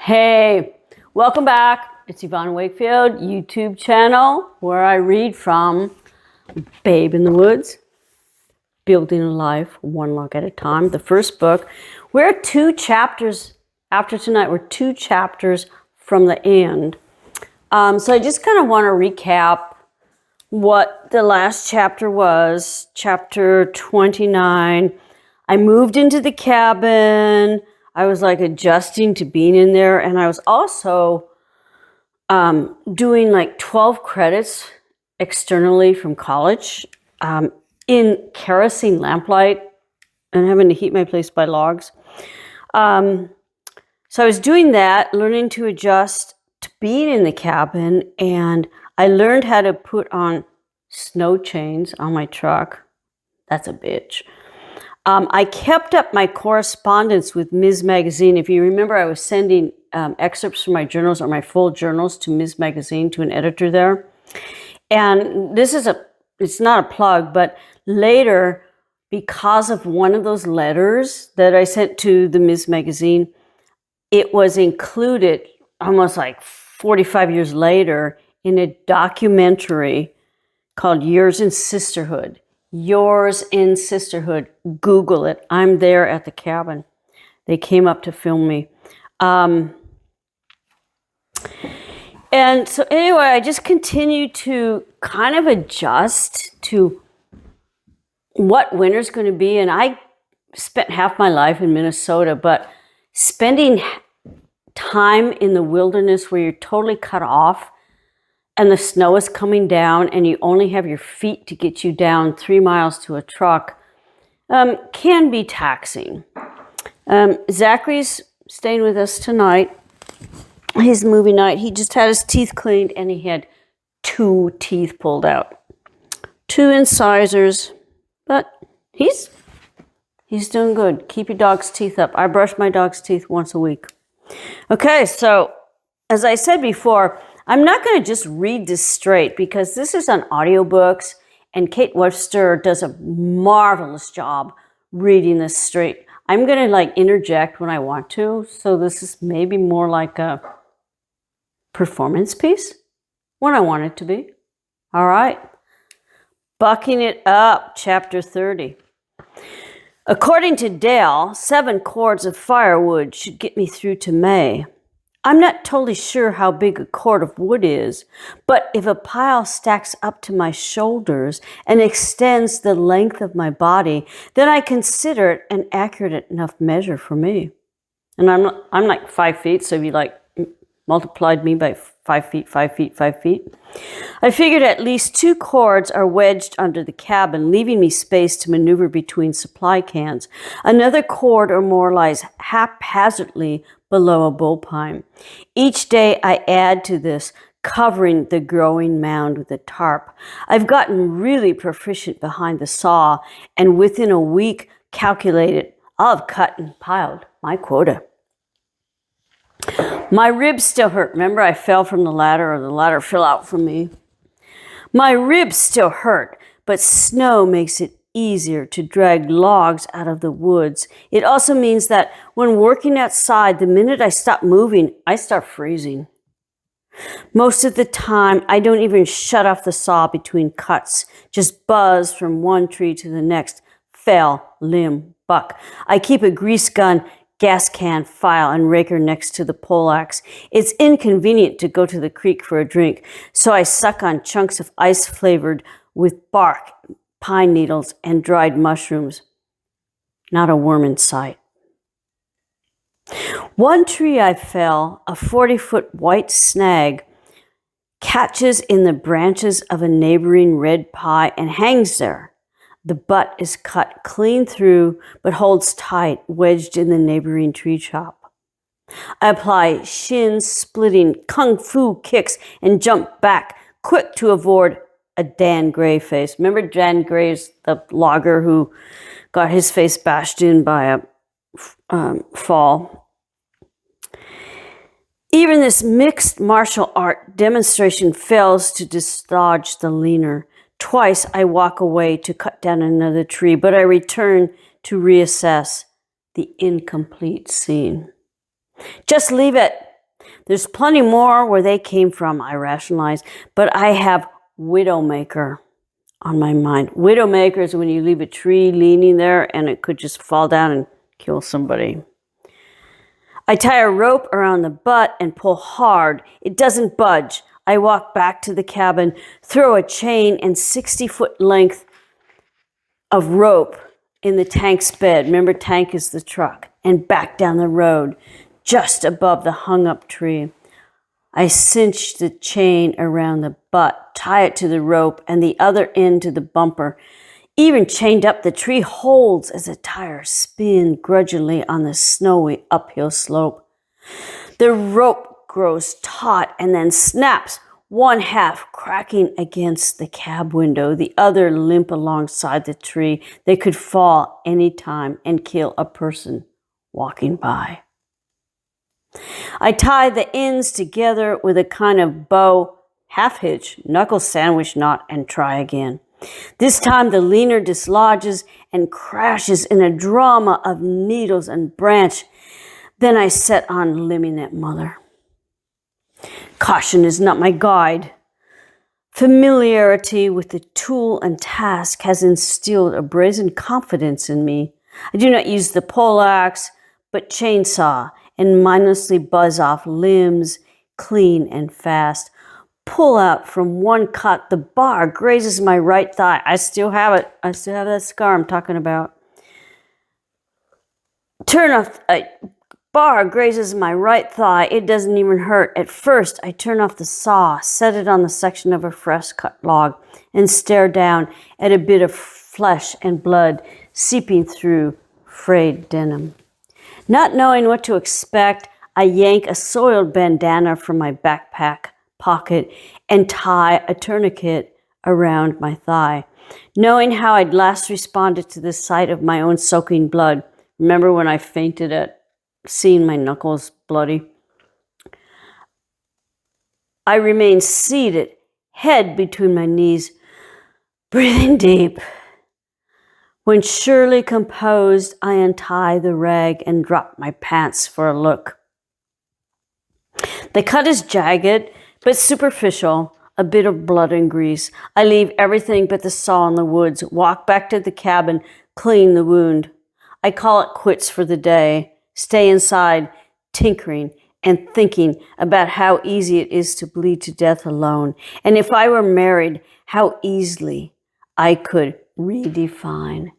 Hey, welcome back. It's Yvonne Wakefield YouTube channel where I read from Babe in the Woods, Building a Life One Log at a Time, the first book. We're 2 chapters, after tonight, we're 2 chapters from the end. So I just kind of want to recap what the last chapter was, chapter 29. I moved into the cabin. I was like adjusting to being in there, and I was also doing like 12 credits externally from college in kerosene lamplight and having to heat my place by logs. So I was doing that, learning to adjust to being in the cabin, and I learned how to put on snow chains on my truck. That's a bitch. I kept up my correspondence with Ms. Magazine. If you remember, I was sending excerpts from my journals or my full journals to Ms. Magazine, to an editor there. And it's not a plug, but later, because of one of those letters that I sent to the Ms. Magazine, it was included almost like 45 years later in a documentary called Yours in Sisterhood. Yours in Sisterhood. Google it. I'm there at the cabin. They came up to film me. And so anyway, I just continued to kind of adjust to what winter's going to be. And I spent half my life in Minnesota, but spending time in the wilderness where you're totally cut off and the snow is coming down and you only have your feet to get you down 3 miles to a truck can be taxing. Zachary's staying with us tonight. His movie night. He just had his teeth cleaned and he had 2 teeth pulled out. 2 incisors, but he's doing good. Keep your dog's teeth up. I brush my dog's teeth once a week. Okay, so as I said before, I'm not going to just read this straight because this is on audiobooks and Kate Webster does a marvelous job reading this straight. I'm going to interject when I want to, so this is maybe more like a performance piece when I want it to be. All right. Bucking it up, chapter 30. According to Dale, 7 cords of firewood should get me through to May. I'm not totally sure how big a cord of wood is, but if a pile stacks up to my shoulders and extends the length of my body, then I consider it an accurate enough measure for me. And I'm like 5 feet, so if you multiplied me by 5 feet, 5 feet, 5 feet. I figured at least 2 cords are wedged under the cabin, leaving me space to maneuver between supply cans. Another cord or more lies haphazardly below a bullpine. Each day I add to this, covering the growing mound with a tarp. I've gotten really proficient behind the saw, and within a week calculated I'll have cut and piled my quota. My ribs still hurt. Remember, I fell from the ladder, or the ladder fell out from me. My ribs still hurt, but snow makes it easier to drag logs out of the woods. It also means that when working outside, the minute I stop moving, I start freezing. Most of the time, I don't even shut off the saw between cuts, just buzz from one tree to the next, fell, limb, buck. I keep a grease gun, gas can, file, and raker next to the poleaxe. It's inconvenient to go to the creek for a drink, so I suck on chunks of ice flavored with bark, pine needles, and dried mushrooms. Not a worm in sight. One tree I fell, a 40-foot white snag, catches in the branches of a neighboring red pie and hangs there. The butt is cut clean through, but holds tight, wedged in the neighboring tree top. I apply shin-splitting kung fu kicks and jump back, quick to avoid a Dan Gray face. Remember Dan Gray's the logger who got his face bashed in by a fall. Even this mixed martial art demonstration fails to dislodge the leaner. Twice I walk away to cut down another tree, but I return to reassess the incomplete scene. Just leave it, There's plenty more where they came from, I rationalize, but I have Widowmaker on my mind. Widowmaker is when you leave a tree leaning there and it could just fall down and kill somebody. I tie a rope around the butt and pull hard. It doesn't budge. I walk back to the cabin, throw a chain and 60-foot length of rope in the tank's bed. Remember, tank is the truck. And back down the road, just above the hung-up tree. I cinch the chain around the butt, tie it to the rope, and the other end to the bumper. Even chained up, the tree holds as the tires spin grudgingly on the snowy uphill slope. The rope grows taut and then snaps, one half cracking against the cab window, the other limp alongside the tree. They could fall any time and kill a person walking by. I tie the ends together with a kind of bow, half hitch, knuckle sandwich knot, and try again. This time the leaner dislodges and crashes in a drama of needles and branch. Then I set on limbing that mother. Caution is not my guide. Familiarity with the tool and task has instilled a brazen confidence in me. I do not use the poleaxe, but chainsaw, and mindlessly buzz off limbs, clean and fast. Pull out from one cut. The bar grazes my right thigh. I still have it. I still have that scar I'm talking about. Turn off. Bar grazes my right thigh. It doesn't even hurt. At first, I turn off the saw, set it on the section of a fresh cut log, and stare down at a bit of flesh and blood seeping through frayed denim. Not knowing what to expect, I yank a soiled bandana from my backpack pocket and tie a tourniquet around my thigh. Knowing how I'd last responded to the sight of my own soaking blood. Remember when I fainted at seeing my knuckles bloody? I remain seated, head between my knees, breathing deep. When surely composed, I untie the rag and drop my pants for a look. The cut is jagged, but superficial, a bit of blood and grease. I leave everything but the saw in the woods, walk back to the cabin, clean the wound. I call it quits for the day, stay inside, tinkering and thinking about how easy it is to bleed to death alone. And if I were married, how easily I could redefine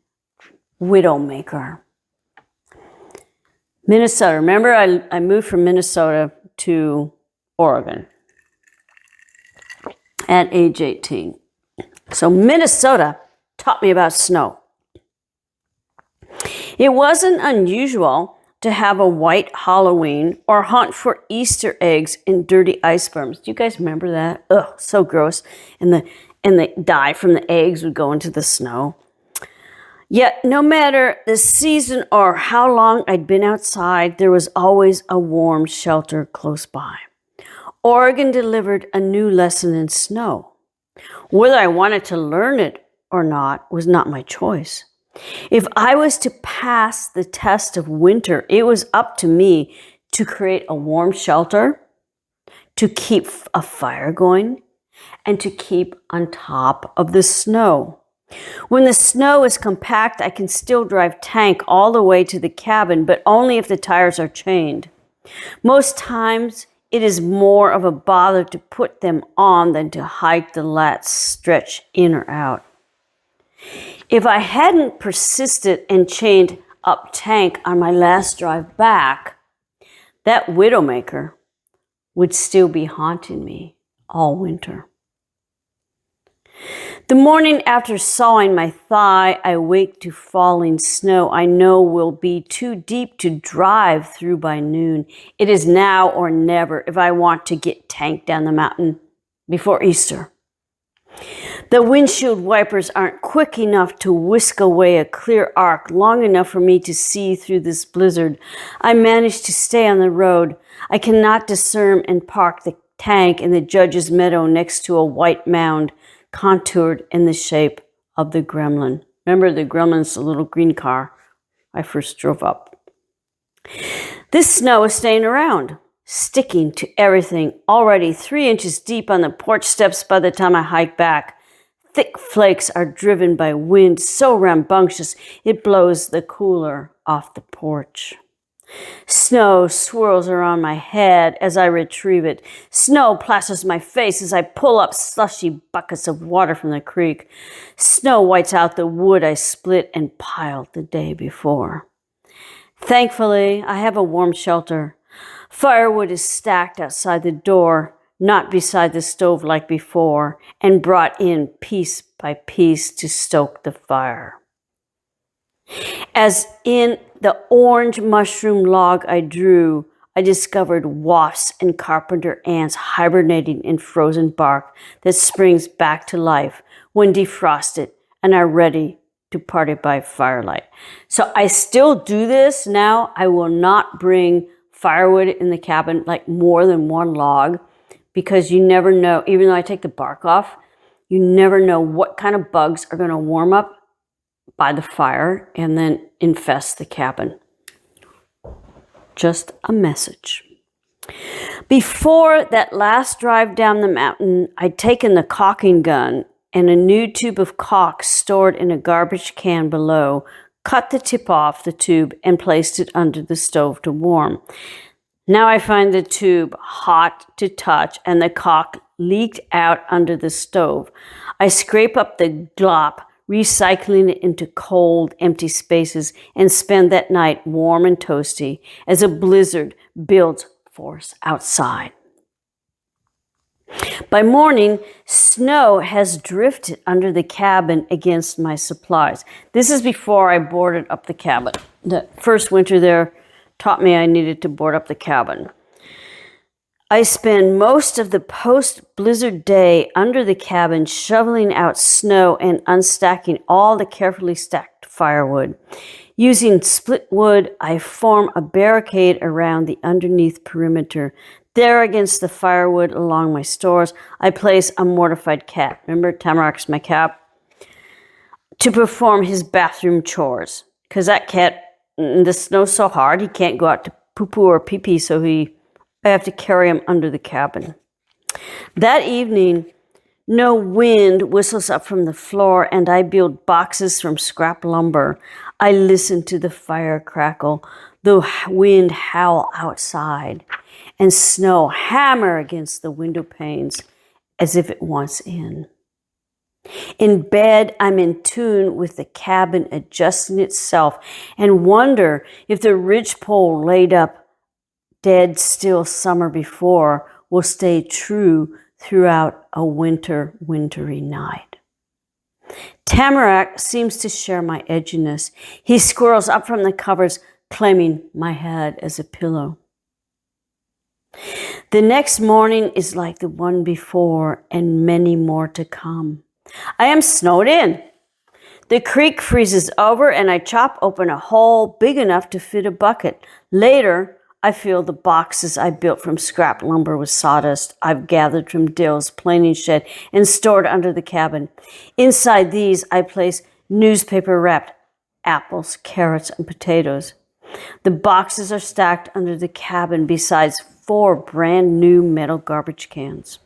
Widowmaker. Minnesota. Remember, I moved from Minnesota to Oregon at age 18. So Minnesota taught me about snow. It wasn't unusual to have a white Halloween or hunt for Easter eggs in dirty ice berms. Do you guys remember that? Ugh, so gross. And the dye from the eggs would go into the snow. Yet, no matter the season or how long I'd been outside, there was always a warm shelter close by. Oregon delivered a new lesson in snow. Whether I wanted to learn it or not was not my choice. If I was to pass the test of winter, it was up to me to create a warm shelter, to keep a fire going, and to keep on top of the snow. When the snow is compact, I can still drive tank all the way to the cabin, but only if the tires are chained. Most times, it is more of a bother to put them on than to hike the last stretch in or out. If I hadn't persisted and chained up tank on my last drive back, that Widowmaker would still be haunting me all winter. The morning after sawing my thigh, I wake to falling snow I know will be too deep to drive through by noon. It is now or never if I want to get tank down the mountain before Easter. The windshield wipers aren't quick enough to whisk away a clear arc long enough for me to see through this blizzard. I manage to stay on the road. I cannot discern and park the tank in the judge's meadow next to a white mound contoured in the shape of the Gremlin. Remember the Gremlin's the little green car I first drove up. This snow is staying around. sticking to everything, already 3 inches deep on the porch steps by the time I hike back. Thick flakes are driven by wind so rambunctious it blows the cooler off the porch. Snow swirls around my head as I retrieve it. Snow plasters my face as I pull up slushy buckets of water from the creek. Snow whites out the wood I split and piled the day before. Thankfully, I have a warm shelter. Firewood is stacked outside the door, not beside the stove like before, and brought in piece by piece to stoke the fire. As in the orange mushroom log I drew, I discovered wasps and carpenter ants hibernating in frozen bark that springs back to life when defrosted and are ready to party by firelight. So I still do this now. I will not bring firewood in the cabin, like more than one log, because you never know, even though I take the bark off, you never know what kind of bugs are going to warm up by the fire and then infest the cabin. Just a message. Before that last drive down the mountain, I'd taken the caulking gun and a new tube of caulk stored in a garbage can below, cut the tip off the tube and placed it under the stove to warm. Now I find the tube hot to touch and the caulk leaked out under the stove. I scrape up the glop, recycling it into cold, empty spaces, and spend that night warm and toasty as a blizzard builds force outside. By morning, snow has drifted under the cabin against my supplies. This is before I boarded up the cabin. The first winter there taught me I needed to board up the cabin. I spend most of the post-blizzard day under the cabin shoveling out snow and unstacking all the carefully stacked firewood. Using split wood, I form a barricade around the underneath perimeter. There against the firewood along my stores, I place a mortified cat. Remember, Tamarac's my cat? To perform his bathroom chores. Because that cat, the snow's so hard, he can't go out to poo-poo or pee-pee, so I have to carry him under the cabin. That evening, no wind whistles up from the floor, and I build boxes from scrap lumber. I listen to the fire crackle, the wind howl outside, and snow hammer against the window panes as if it wants in. In bed, I'm in tune with the cabin adjusting itself and wonder if the ridgepole laid up dead still summer before will stay true throughout a wintry night. Tamarack seems to share my edginess. He squirrels up from the covers, claiming my head as a pillow. The next morning is like the one before, and many more to come. I am snowed in. The creek freezes over, and I chop open a hole big enough to fit a bucket. Later, I fill the boxes I built from scrap lumber with sawdust I've gathered from Dale's planing shed and stored under the cabin. Inside these, I place newspaper-wrapped apples, carrots, and potatoes. The boxes are stacked under the cabin besides 4 brand new metal garbage cans.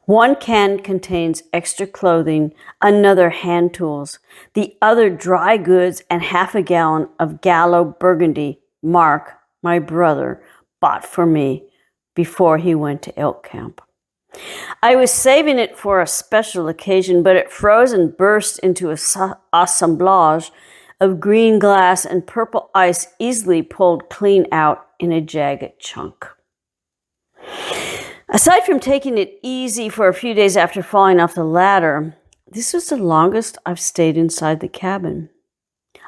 One can contains extra clothing, another hand tools, the other dry goods, and half a gallon of Gallo Burgundy. Mark, my brother, bought for me before he went to elk camp. I was saving it for a special occasion, but it froze and burst into an assemblage of green glass and purple ice easily pulled clean out in a jagged chunk. Aside from taking it easy for a few days after falling off the ladder, this was the longest I've stayed inside the cabin.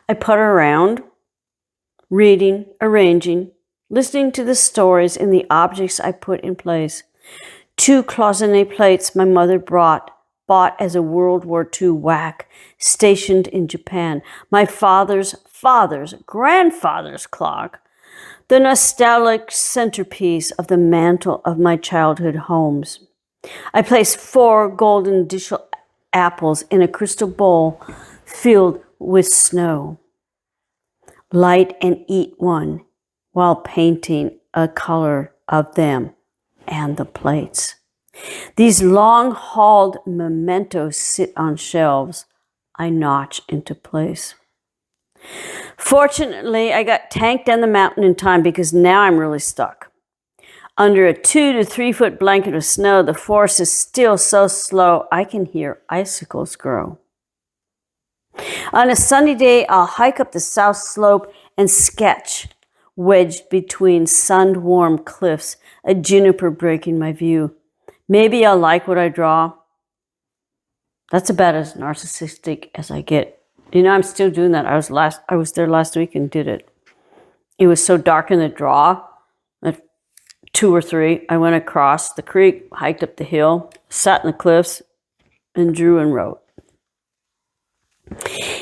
I putter around, reading, arranging, listening to the stories and the objects I put in place. 2 cloisonne plates my mother bought as a World War II whack, stationed in Japan. My father's grandfather's clock, the nostalgic centerpiece of the mantle of my childhood homes. I placed 4 golden dish apples in a crystal bowl filled with snow. Light and eat one while painting a color of them and the plates. These long-hauled mementos sit on shelves I notch into place. Fortunately, I got tanked down the mountain in time because now I'm really stuck. Under a 2 to 3 foot blanket of snow, the forest is still so slow I can hear icicles grow. On a sunny day, I'll hike up the south slope and sketch, wedged between sun-warmed cliffs, a juniper breaking my view. Maybe I'll like what I draw. That's about as narcissistic as I get. You know, I'm still doing that. I was there last week and did it. It was so dark in the draw. At 2 or 3, I went across the creek, hiked up the hill, sat in the cliffs, and drew and wrote.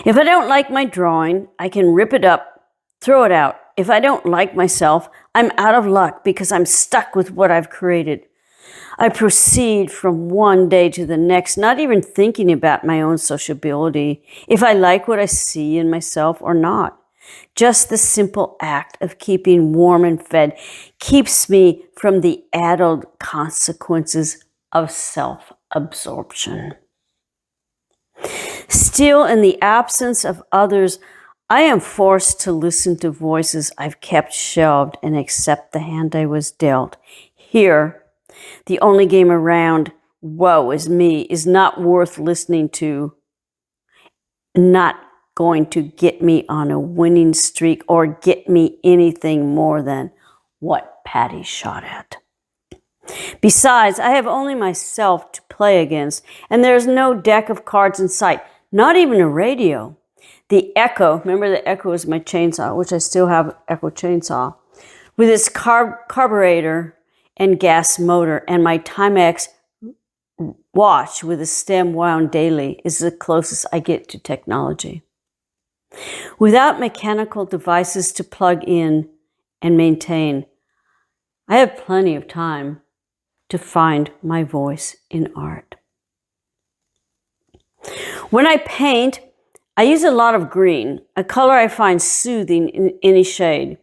If I don't like my drawing, I can rip it up, throw it out. If I don't like myself, I'm out of luck because I'm stuck with what I've created. I proceed from one day to the next, not even thinking about my own sociability, if I like what I see in myself or not. Just the simple act of keeping warm and fed keeps me from the addled consequences of self-absorption. Still, in the absence of others, I am forced to listen to voices I've kept shelved and accept the hand I was dealt. Here, the only game around, woe is me, is not worth listening to, not going to get me on a winning streak or get me anything more than what Patty shot at. Besides, I have only myself to play against, and there is no deck of cards in sight, not even a radio. The Echo, remember the Echo is my chainsaw, which I still have Echo chainsaw, with its carburetor and gas motor, and my Timex watch with a stem wound daily is the closest I get to technology. Without mechanical devices to plug in and maintain, I have plenty of time to find my voice in art. When I paint, I use a lot of green, a color I find soothing in any shade.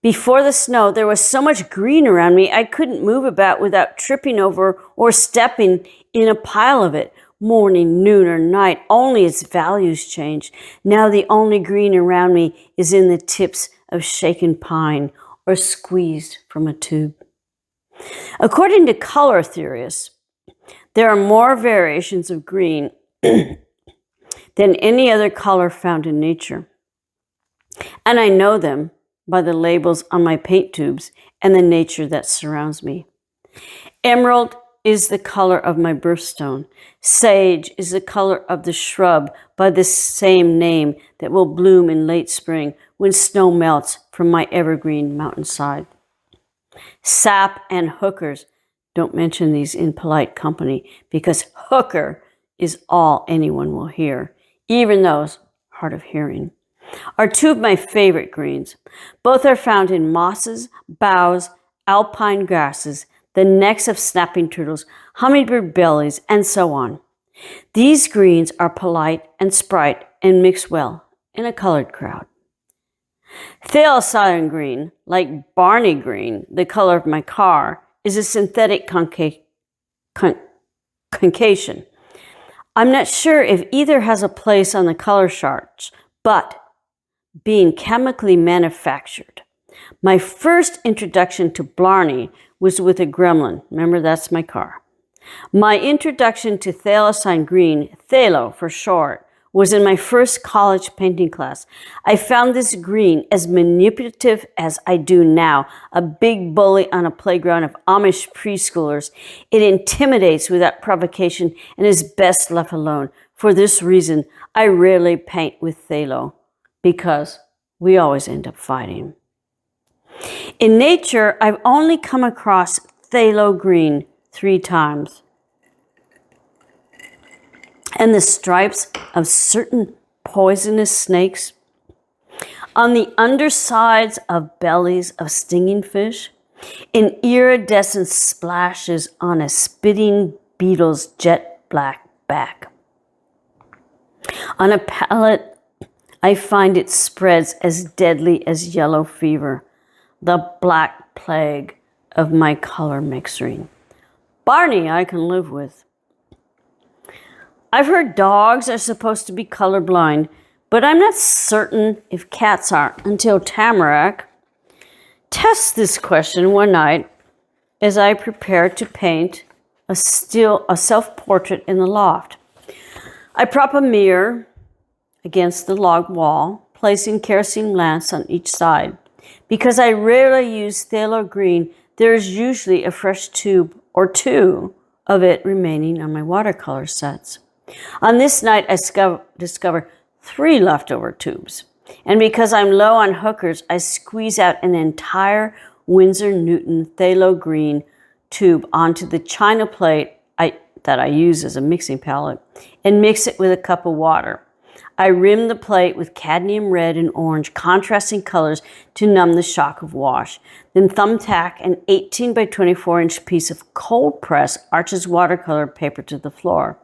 Before the snow, there was so much green around me, I couldn't move about without tripping over or stepping in a pile of it. Morning, noon, or night, only its values changed. Now the only green around me is in the tips of shaken pine or squeezed from a tube. According to color theorists, there are more variations of green than any other color found in nature. And I know them by the labels on my paint tubes and the nature that surrounds me. Emerald is the color of my birthstone. Sage is the color of the shrub by the same name that will bloom in late spring when snow melts from my evergreen mountainside. Sap and hookers, don't mention these in polite company because hooker is all anyone will hear, even those hard of hearing, are two of my favorite greens. Both are found in mosses, boughs, alpine grasses, the necks of snapping turtles, hummingbird bellies, and so on. These greens are polite and sprite and mix well in a colored crowd. Thaliacine green, like Barney green, the color of my car, is a synthetic concation. I'm not sure if either has a place on the color charts, but being chemically manufactured. My first introduction to Blarney was with a gremlin. Remember, that's my car. My introduction to thaliacine green, phthalo for short, was in my first college painting class. I found this green as manipulative as I do now, a big bully on a playground of Amish preschoolers. It intimidates without provocation and is best left alone. For this reason, I rarely paint with phthalo, because we always end up fighting. In nature, I've only come across phthalo green 3 times. And the stripes of certain poisonous snakes on the undersides of bellies of stinging fish, in iridescent splashes on a spitting beetle's jet black back. On a palette, I find it spreads as deadly as yellow fever, the black plague of my color mixing. Barney I can live with. I've heard dogs are supposed to be colorblind, but I'm not certain if cats are until Tamarack tests this question one night as I prepare to paint a self-portrait in the loft. I prop a mirror against the log wall, placing kerosene lamps on each side. Because I rarely use phthalo green, there is usually a fresh tube or two of it remaining on my watercolor sets. On this night, I discover 3 leftover tubes. And because I'm low on hookers, I squeeze out an entire Winsor Newton phthalo green tube onto the china plate that I use as a mixing palette and mix it with a cup of water. I rim the plate with cadmium red and orange contrasting colors to numb the shock of wash. Then thumbtack an 18 by 24 inch piece of cold press Arches watercolor paper to the floor.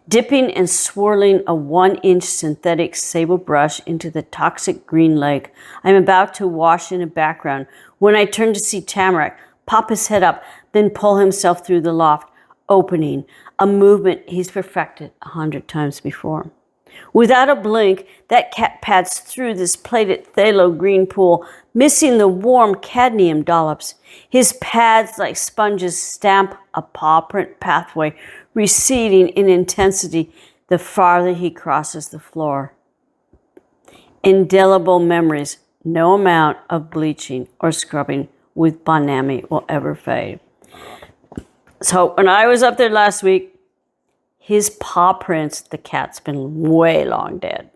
Dipping and swirling a 1-inch synthetic sable brush into the toxic green lake I'm about to wash in a background when I turn to see Tamarack pop his head up, then pull himself through the loft, opening, a movement he's perfected 100 times before. Without a blink, that cat pads through this plated phthalo green pool, missing the warm cadmium dollops. His pads, like sponges, stamp a paw print pathway, receding in intensity the farther he crosses the floor. Indelible memories, no amount of bleaching or scrubbing with Bonami will ever fade. So when I was up there last week, his paw prints, the cat's been way long dead,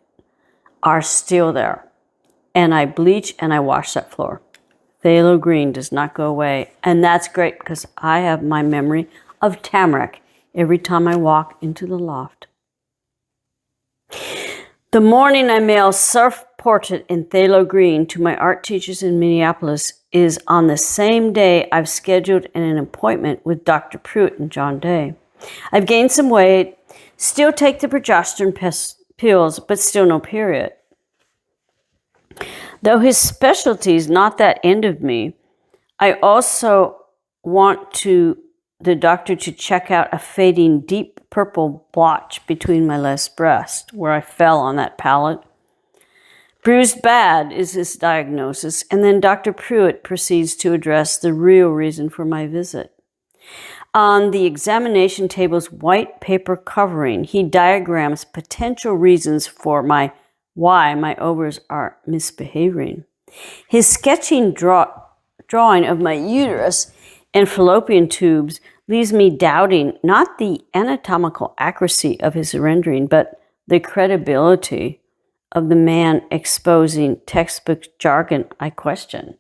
are still there. And I bleach and I wash that floor. Phthalo green does not go away. And that's great because I have my memory of Tamarack every time I walk into the loft. The morning I mail Surf Portrait in phthalo green to my art teachers in Minneapolis is on the same day I've scheduled an appointment with Dr. Pruitt and John Day. I've gained some weight, still take the progesterone pills, but still no period. Though his specialty is not that end of me, I also want the doctor to check out a fading deep purple blotch between my left breast, where I fell on that pallet. Bruised bad is his diagnosis, and then Dr. Pruitt proceeds to address the real reason for my visit. On the examination table's white paper covering, he diagrams potential reasons for why my ovaries are misbehaving. His sketching drawing of my uterus and fallopian tubes leaves me doubting not the anatomical accuracy of his rendering, but the credibility of the man exposing textbook jargon I question.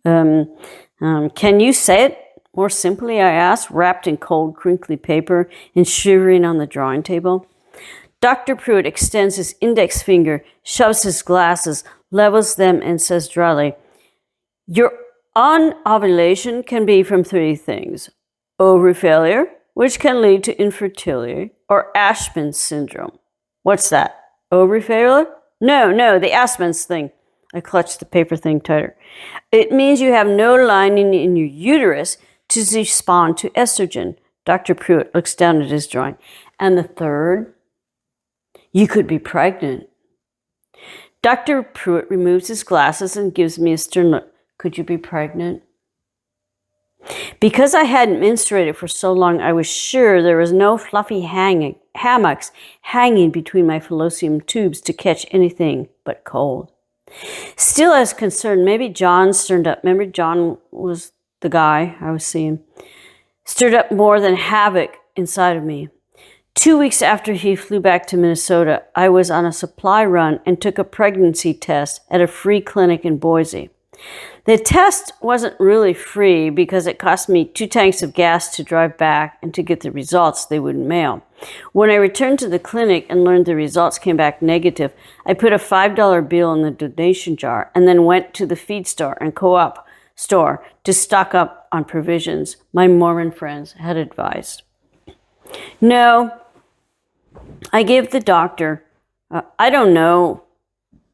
Can you say it more simply, I asked, wrapped in cold, crinkly paper and shivering on the drawing table? Dr. Pruitt extends his index finger, shoves his glasses, levels them, and says dryly, "Your unovulation can be from 3 things: ovary failure, which can lead to infertility, or Ashman's syndrome." What's that? Ovary failure? No, the Ashman's thing. I clutched the paper thing tighter. It means you have no lining in your uterus to respond to estrogen. Dr. Pruitt looks down at his drawing. And the third? You could be pregnant. Dr. Pruitt removes his glasses and gives me a stern look. Could you be pregnant? Because I hadn't menstruated for so long, I was sure there was no fluffy hammocks hanging between my fallopian tubes to catch anything but cold. Still as concerned, maybe John stirred up. Remember, John was the guy I was seeing. Stirred up more than havoc inside of me. 2 weeks after he flew back to Minnesota, I was on a supply run and took a pregnancy test at a free clinic in Boise. The test wasn't really free because it cost me 2 tanks of gas to drive back and to get the results they wouldn't mail. When I returned to the clinic and learned the results came back negative, I put a $5 bill in the donation jar and then went to the feed store and co-op store to stock up on provisions my Mormon friends had advised. No, I gave the doctor, I don't know,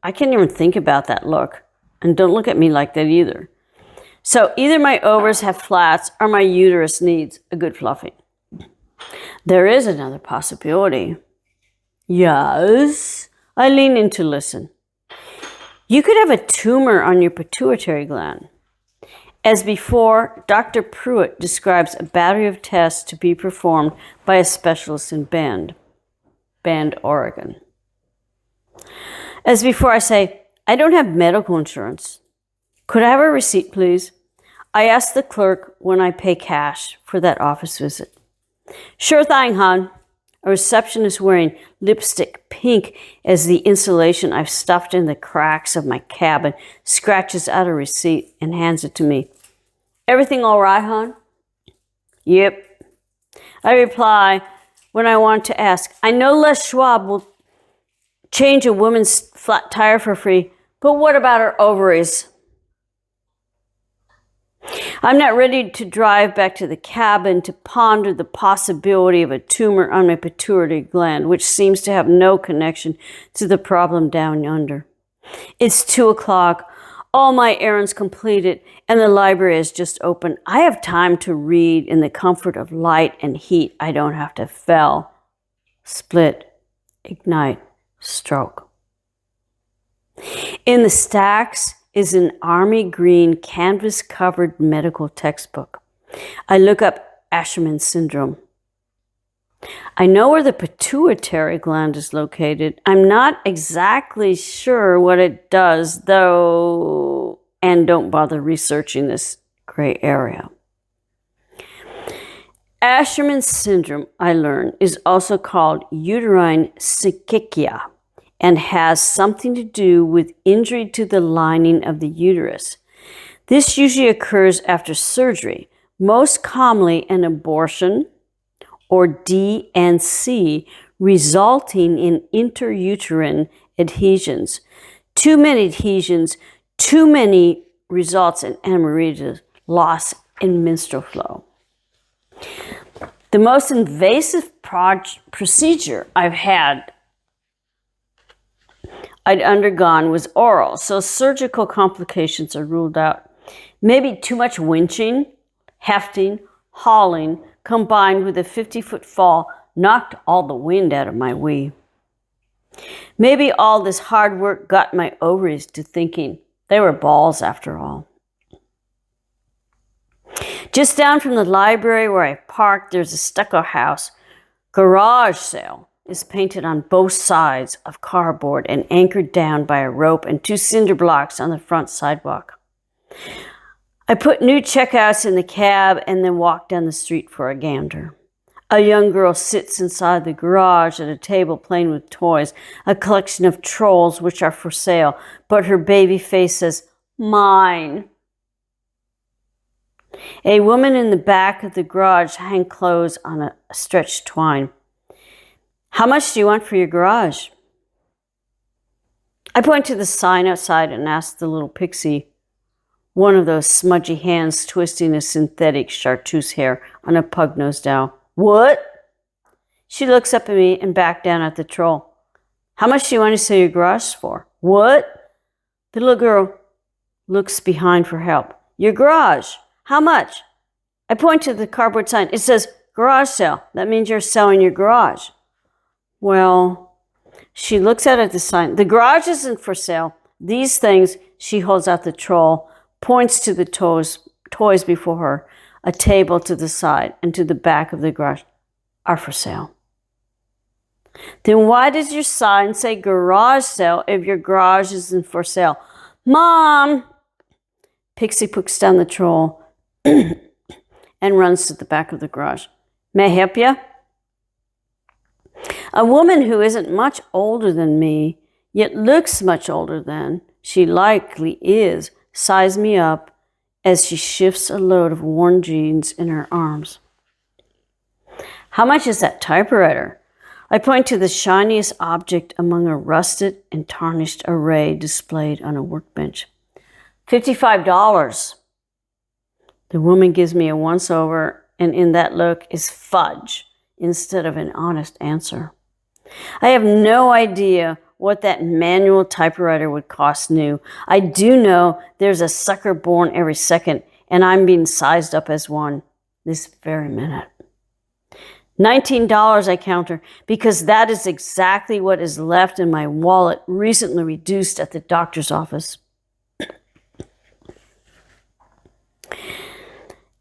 I can't even think about that look. And don't look at me like that either. So either my ovaries have flats or my uterus needs a good fluffing. There is another possibility. Yes. I lean in to listen. You could have a tumor on your pituitary gland. As before, Dr. Pruitt describes a battery of tests to be performed by a specialist in Bend, Oregon. As before, I say, I don't have medical insurance. Could I have a receipt, please? I ask the clerk when I pay cash for that office visit. Sure thing, hon. A receptionist wearing lipstick pink as the insulation I've stuffed in the cracks of my cabin scratches out a receipt and hands it to me. Everything all right, hon? Yep. I reply when I want to ask. I know Les Schwab will change a woman's flat tire for free, but what about her ovaries? I'm not ready to drive back to the cabin to ponder the possibility of a tumor on my pituitary gland, which seems to have no connection to the problem down yonder. It's 2:00, all my errands completed, and the library is just open. I have time to read in the comfort of light and heat. I don't have to fell, split, ignite, stroke. In the stacks is an army green canvas-covered medical textbook. I look up Asherman syndrome. I know where the pituitary gland is located. I'm not exactly sure what it does, though, and don't bother researching this gray area. Asherman syndrome, I learn, is also called uterine syncytia and has something to do with injury to the lining of the uterus. This usually occurs after surgery, most commonly an abortion or D&C, resulting in interuterine adhesions. Too many adhesions, too many results in hemorrhages, loss in menstrual flow. The most invasive procedure I'd undergone was oral, so surgical complications are ruled out. Maybe too much winching, hefting, hauling, combined with a 50-foot fall, knocked all the wind out of my wee. Maybe all this hard work got my ovaries to thinking they were balls after all. Just down from the library where I parked, there's a stucco house. Garage sale is painted on both sides of cardboard and anchored down by a rope and 2 cinder blocks on the front sidewalk. I put new checkouts in the cab and then walk down the street for a gander. A young girl sits inside the garage at a table playing with toys, a collection of trolls which are for sale, but her baby face says, "Mine." A woman in the back of the garage hangs clothes on a stretched twine. How much do you want for your garage? I point to the sign outside and ask the little pixie, one of those smudgy hands twisting a synthetic chartreuse hair on a pug-nosed owl. What? She looks up at me and back down at the troll. How much do you want to sell your garage for? What? The little girl looks behind for help. Your garage. How much? I point to the cardboard sign. It says garage sale. That means you're selling your garage. Well, she looks out at the sign. The garage isn't for sale. These things, she holds out the troll, points to the toys before her, a table to the side and to the back of the garage, are for sale. Then why does your sign say garage sale if your garage isn't for sale? Mom! Pixie puts down the troll and runs to the back of the garage. May I help you? A woman who isn't much older than me, yet looks much older than she likely is, sizes me up as she shifts a load of worn jeans in her arms. How much is that typewriter? I point to the shiniest object among a rusted and tarnished array displayed on a workbench. $55. The woman gives me a once-over, and in that look is fudge instead of an honest answer. I have no idea what that manual typewriter would cost new. I do know there's a sucker born every second, and I'm being sized up as one this very minute. $19, I counter, because that is exactly what is left in my wallet, recently reduced at the doctor's office.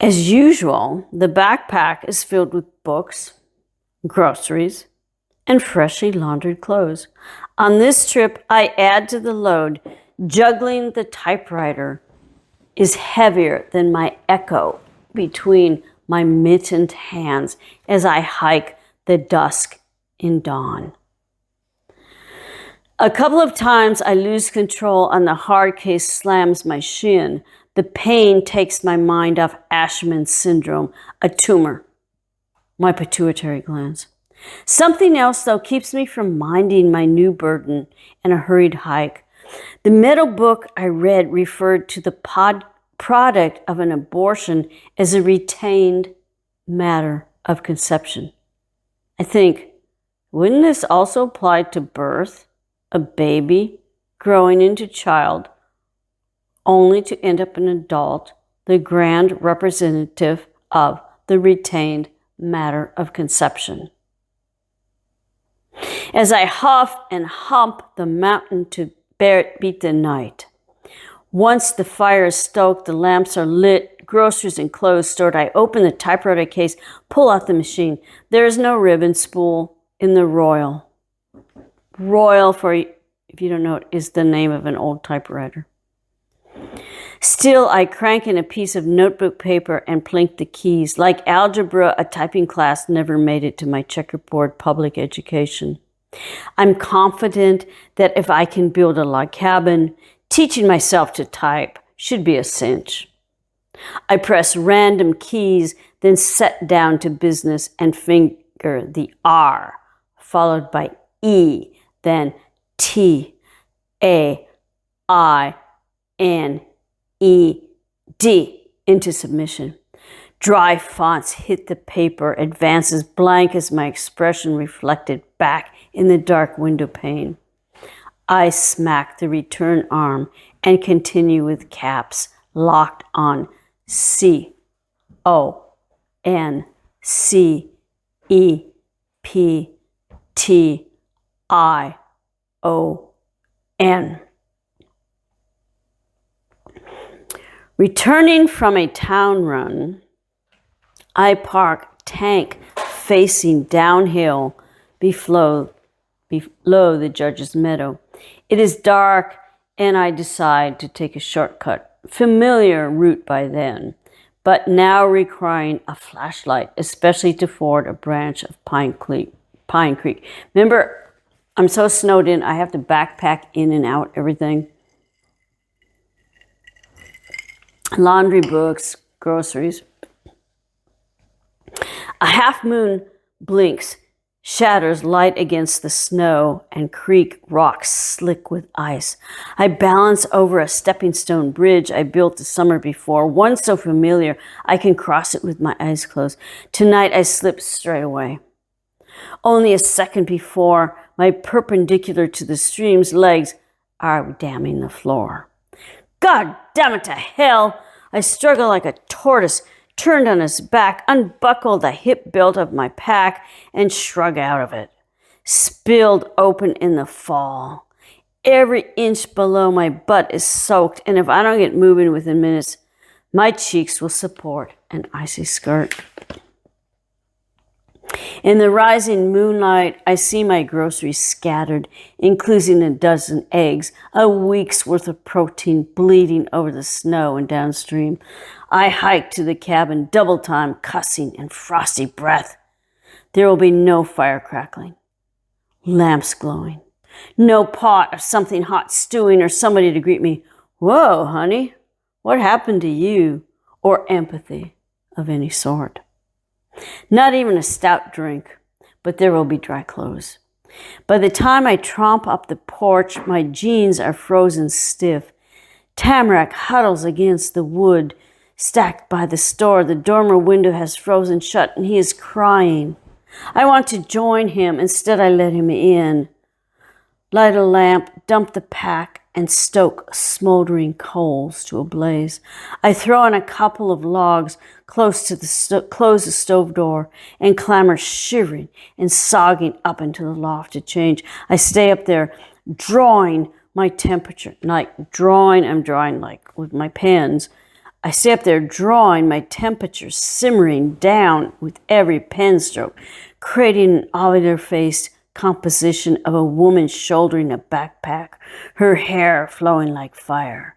As usual, the backpack is filled with books, groceries, and freshly laundered clothes. On this trip, I add to the load. Juggling the typewriter is heavier than my echo between my mittened hands as I hike the dusk in dawn. A couple of times I lose control and the hard case slams my shin. The pain takes my mind off Asherman syndrome, a tumor, my pituitary glands. Something else, though, keeps me from minding my new burden and a hurried hike. The metal book I read referred to the product of an abortion as a retained matter of conception. I think, wouldn't this also apply to birth, a baby growing into child, only to end up an adult, the grand representative of the retained matter of conception? As I huff and hump the mountain to beat the night. Once the fire is stoked, the lamps are lit, groceries and clothes stored, I open the typewriter case, pull out the machine. There is no ribbon spool in the Royal. Royal, for if you don't know it, is the name of an old typewriter. Still, I crank in a piece of notebook paper and plink the keys. Like algebra, a typing class never made it to my checkerboard public education. I'm confident that if I can build a log cabin, teaching myself to type should be a cinch. I press random keys, then set down to business and finger the R, followed by E, then T, A, I, N, E, D into submission. Dry fonts hit the paper, advances blank as my expression reflected back in the dark window pane. I smack the return arm and continue with caps locked on C, O, N, C, E, P, T, I, O, N. Returning from a town run, I park tank facing downhill below the judge's meadow. It is dark and I decide to take a shortcut, familiar route by then, but now requiring a flashlight, especially to ford a branch of Pine Creek. Remember, I'm so snowed in, I have to backpack in and out everything. Laundry, books, groceries. A half moon blinks, shatters light against the snow, and creek rocks slick with ice. I balance over a stepping stone bridge I built the summer before, one so familiar I can cross it with my eyes closed. Tonight I slip straight away. Only a second before, my perpendicular to the stream's legs are damming the floor. God damn it to hell! I struggle like a tortoise, turned on its back, unbuckle the hip belt of my pack, and shrug out of it. Spilled open in the fall. Every inch below my butt is soaked, and if I don't get moving within minutes, my cheeks will support an icy skirt. In the rising moonlight, I see my groceries scattered, including a dozen eggs, a week's worth of protein bleeding over the snow and downstream. I hike to the cabin, double time, cussing and frosty breath. There will be no fire crackling, lamps glowing, no pot of something hot stewing or somebody to greet me. Whoa, honey, what happened to you? Or empathy of any sort. Not even a stout drink, but there will be dry clothes. By the time I tromp up the porch, my jeans are frozen stiff. Tamarack huddles against the wood stacked by the store. The dormer window has frozen shut and he is crying. I want to join him. Instead, I let him in. light a lamp, dump the pack, and stoke smoldering coals to a blaze. I throw in a couple of logs close the stove door and clamber shivering and sogging up into the loft to change. I stay up there drawing my temperature, I'm drawing like with my pens. I stay up there drawing my temperature, simmering down with every pen stroke, creating an ovular-faced composition of a woman shouldering a backpack, her hair flowing like fire.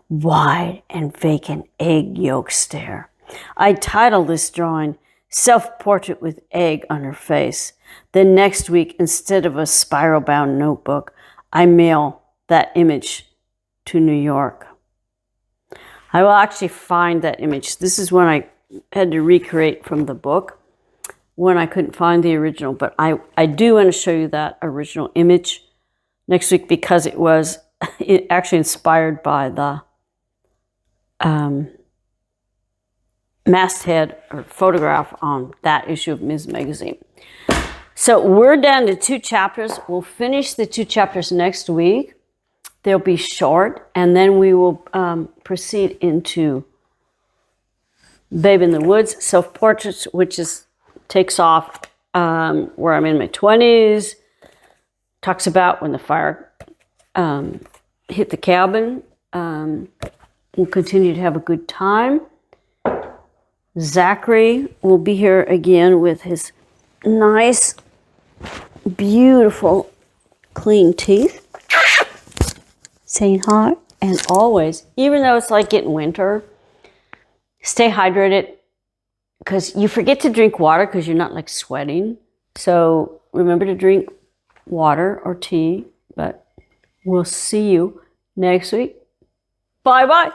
Wide and vacant egg yolk stare. I title this drawing Self-Portrait with Egg on Her Face. Then next week, instead of a spiral-bound notebook, I mail that image to New York. I will actually find that image. This is when I had to recreate from the book when I couldn't find the original. But I do want to show you that original image next week because it was actually inspired by the masthead or photograph on that issue of Ms. Magazine. So we're down to 2 chapters. We'll finish the 2 chapters next week. They'll be short, and then we will proceed into Babe in the Woods, Self-Portraits, which takes off where I'm in my 20s, talks about when the fire hit the cabin. We'll continue to have a good time. Zachary will be here again with his nice, beautiful, clean teeth. Saying hi, and always, even though it's like getting winter, stay hydrated because you forget to drink water because you're not like sweating. So remember to drink water or tea, but we'll see you next week. Bye-bye.